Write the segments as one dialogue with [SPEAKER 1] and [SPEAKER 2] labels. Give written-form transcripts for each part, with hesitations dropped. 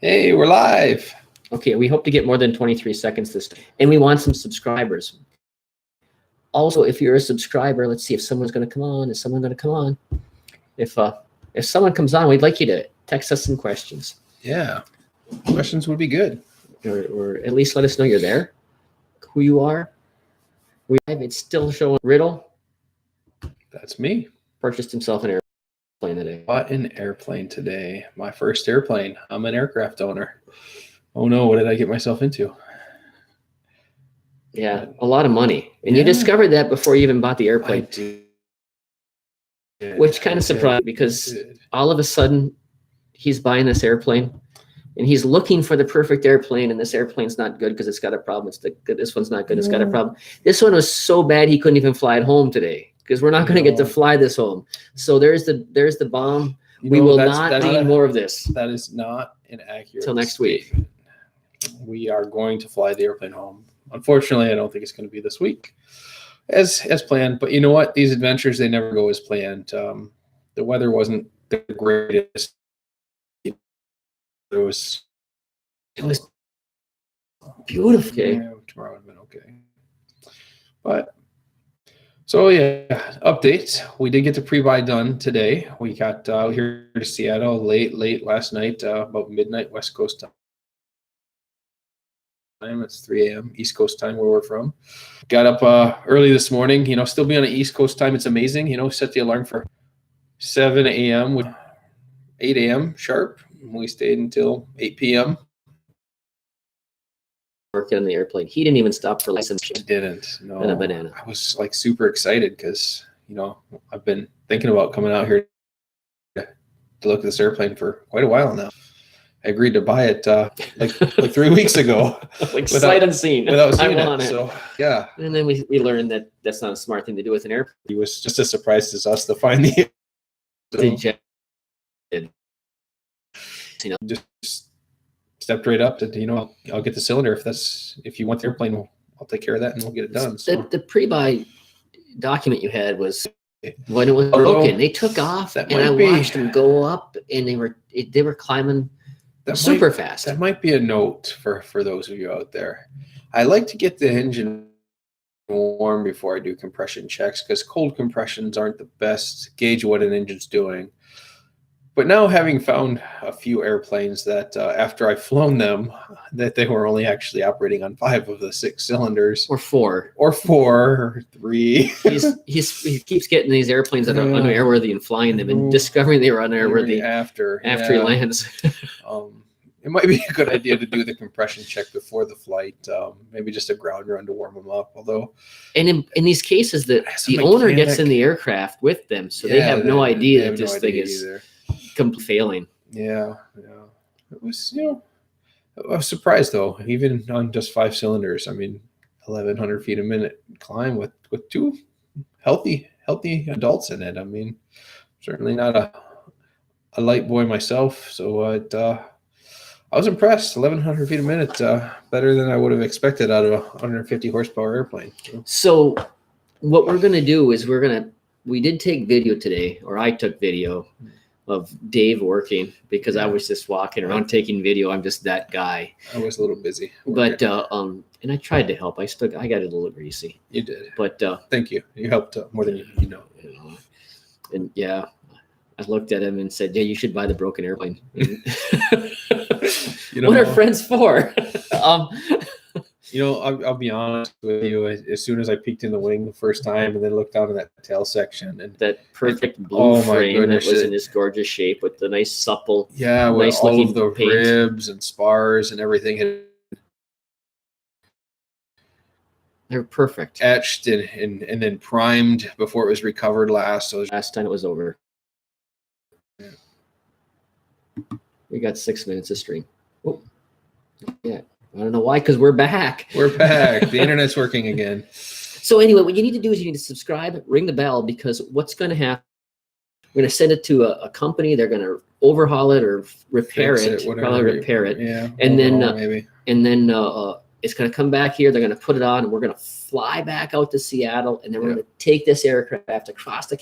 [SPEAKER 1] Hey, we're live.
[SPEAKER 2] Okay, we hope to get more than 23 seconds this time. And we want some subscribers. Also, if you're a subscriber, let's see if someone's going to come on. Is someone going to come on? If someone comes on, we'd like you to text us some questions.
[SPEAKER 1] Yeah, questions would be good.
[SPEAKER 2] Or at least let us know you're there, who you are. It's still showing Riddle.
[SPEAKER 1] That's me.
[SPEAKER 2] Purchased himself an airplane today.
[SPEAKER 1] Bought an airplane today. My first airplane. I'm an aircraft owner. Oh no, what did I get myself into?
[SPEAKER 2] Yeah, a lot of money. And you discovered that before you even bought the airplane. Which kind of surprised because all of a sudden he's buying this airplane and he's looking for the perfect airplane, and this airplane's not good because it's got a problem. This one's not good. It's got a problem. This one was so bad he couldn't even fly it home today because we're not going to get to fly this home. So there's the bomb. We will not need more of this.
[SPEAKER 1] That is not an accurate
[SPEAKER 2] until next week.
[SPEAKER 1] We are going to fly the airplane home. Unfortunately, I don't think it's going to be this week as planned. But you know what? These adventures, they never go as planned. The weather wasn't the greatest. It was
[SPEAKER 2] beautiful. Okay.
[SPEAKER 1] Yeah, tomorrow would have been okay. But so yeah, update. We did get the pre-buy done today. We got out here to Seattle late last night, about midnight West Coast time. It's 3 a.m. East Coast time where we're from. Got up early this morning. Still be on the East Coast time. It's amazing. Set the alarm for 7 a.m. with 8 a.m. sharp. We stayed until 8 p.m.
[SPEAKER 2] Working on the airplane. He didn't even stop for license.
[SPEAKER 1] He didn't. No.
[SPEAKER 2] And a banana.
[SPEAKER 1] I was super excited because I've been thinking about coming out here to look at this airplane for quite a while now. I agreed to buy it like 3 weeks ago.
[SPEAKER 2] Sight unseen.
[SPEAKER 1] Without seeing it. So yeah.
[SPEAKER 2] And then we learned that that's not a smart thing to do with an airplane.
[SPEAKER 1] He was just as surprised as us to find the just stepped right up to I'll get the cylinder if you want the airplane, I'll take care of that and we'll get it done. So
[SPEAKER 2] the pre-buy document you had was when it was broken. They took off and I watched them go up and they were climbing super fast.
[SPEAKER 1] That might be a note for those of you out there. I like to get the engine warm before I do compression checks because cold compressions aren't the best gauge of what an engine's doing. But now, having found a few airplanes that after I've flown them, that they were only actually operating on 5 of the 6 cylinders,
[SPEAKER 2] or 4,
[SPEAKER 1] or 3.
[SPEAKER 2] He keeps getting these airplanes that are unairworthy and flying them, and discovering they were unairworthy after he lands.
[SPEAKER 1] It might be a good idea to do the compression check before the flight, maybe just a ground run to warm them up. Although,
[SPEAKER 2] and in these cases, the owner gets in the aircraft with them, so they have no idea that this thing is failing.
[SPEAKER 1] Yeah. It was, I was surprised though, even on just 5 cylinders. I mean, 1,100 feet a minute climb with 2 healthy adults in it. I mean, certainly not a light boy myself, so I was impressed. 1,100 feet a minute, better than I would have expected out of a 150 horsepower airplane.
[SPEAKER 2] So what we're going to do is we did take video today, or I took video of Dave working because I was just walking around taking video. I'm just that guy.
[SPEAKER 1] I was a little busy.
[SPEAKER 2] But and I tried to help. I got it a little greasy.
[SPEAKER 1] You did.
[SPEAKER 2] But
[SPEAKER 1] thank you. You helped more than you know.
[SPEAKER 2] And yeah, I looked at him and said, "Yeah, you should buy the broken airplane." What are friends for?
[SPEAKER 1] I'll be honest with you. As soon as I peeked in the wing the first time and then looked down in that tail section and
[SPEAKER 2] that perfect blue frame that was in this gorgeous shape with the nice supple,
[SPEAKER 1] with all of the paint. Ribs and spars and everything
[SPEAKER 2] they're perfect,
[SPEAKER 1] etched and then primed before it was recovered last. So
[SPEAKER 2] last time it was over. Yeah. We got 6 minutes of stream. Oh, yeah. I don't know why, because we're back.
[SPEAKER 1] We're back. The internet's working again.
[SPEAKER 2] So anyway, what you need to do is you need to subscribe, ring the bell, because what's going to happen, we're going to send it to a company. They're going to overhaul it or repair it, probably repair it.
[SPEAKER 1] Yeah.
[SPEAKER 2] And then
[SPEAKER 1] maybe.
[SPEAKER 2] It's going to come back here. They're going to put it on, and we're going to fly back out to Seattle, and then we're going to take this aircraft across the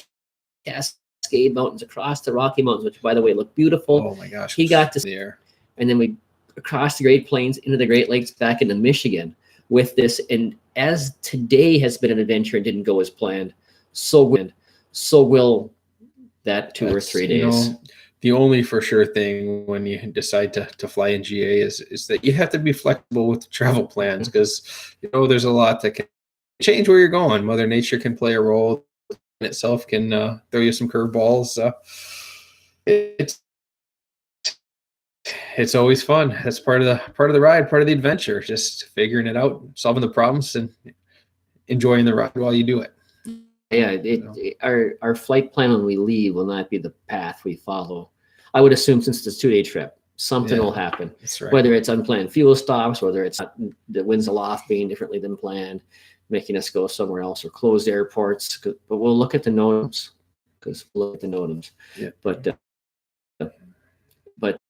[SPEAKER 2] Cascade Mountains, across the Rocky Mountains, which, by the way, look beautiful.
[SPEAKER 1] Oh my gosh!
[SPEAKER 2] He got to
[SPEAKER 1] there,
[SPEAKER 2] and then we across the Great Plains into the Great Lakes back into Michigan with this. And as today has been an adventure and didn't go as planned, so will that 2 or 3 days.
[SPEAKER 1] The only for sure thing when you decide to fly in GA is that you have to be flexible with the travel plans, because there's a lot that can change where you're going. Mother Nature can play a role in itself, can throw you some curveballs. It's always fun. That's part of the ride, part of the adventure, just figuring it out, solving the problems, and enjoying the ride while you do it.
[SPEAKER 2] Yeah, our flight plan when we leave will not be the path we follow. I would assume, since it's a 2-day trip, something will happen.
[SPEAKER 1] That's right.
[SPEAKER 2] Whether it's unplanned fuel stops, whether it's the winds aloft being differently than planned, making us go somewhere else, or closed airports. But we'll look at the NOTAMs, because we'll look at the NOTAMs.
[SPEAKER 1] Yeah.
[SPEAKER 2] But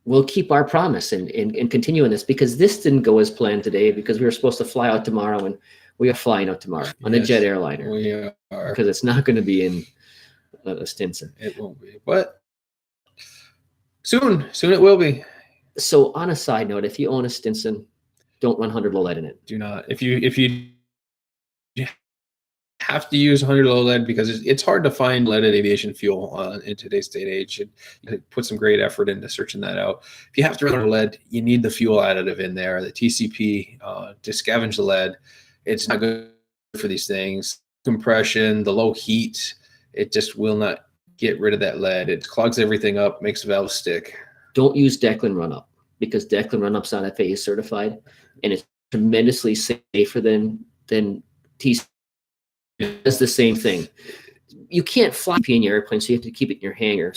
[SPEAKER 2] we'll keep our promise and continue in this, because this didn't go as planned today, because we were supposed to fly out tomorrow, and we are flying out tomorrow on a jet airliner.
[SPEAKER 1] We are,
[SPEAKER 2] because it's not going to be in a Stinson.
[SPEAKER 1] It won't be, but soon it will be.
[SPEAKER 2] So on a side note, if you own a Stinson, don't run 100 low lead in it.
[SPEAKER 1] Do not. If you have to use 100 low lead, because it's hard to find leaded aviation fuel in today's day and age. You put some great effort into searching that out. If you have to run lead, you need the fuel additive in there, the TCP, to scavenge the lead. It's not good for these things. Compression, the low heat, it just will not get rid of that lead. It clogs everything up, makes the valves stick.
[SPEAKER 2] Don't use Declan Run-Up, because Declan Run-Up's not FAA certified, and it's tremendously safer than TCP. It's the same thing. You can't fly in your airplane, so you have to keep it in your hangar.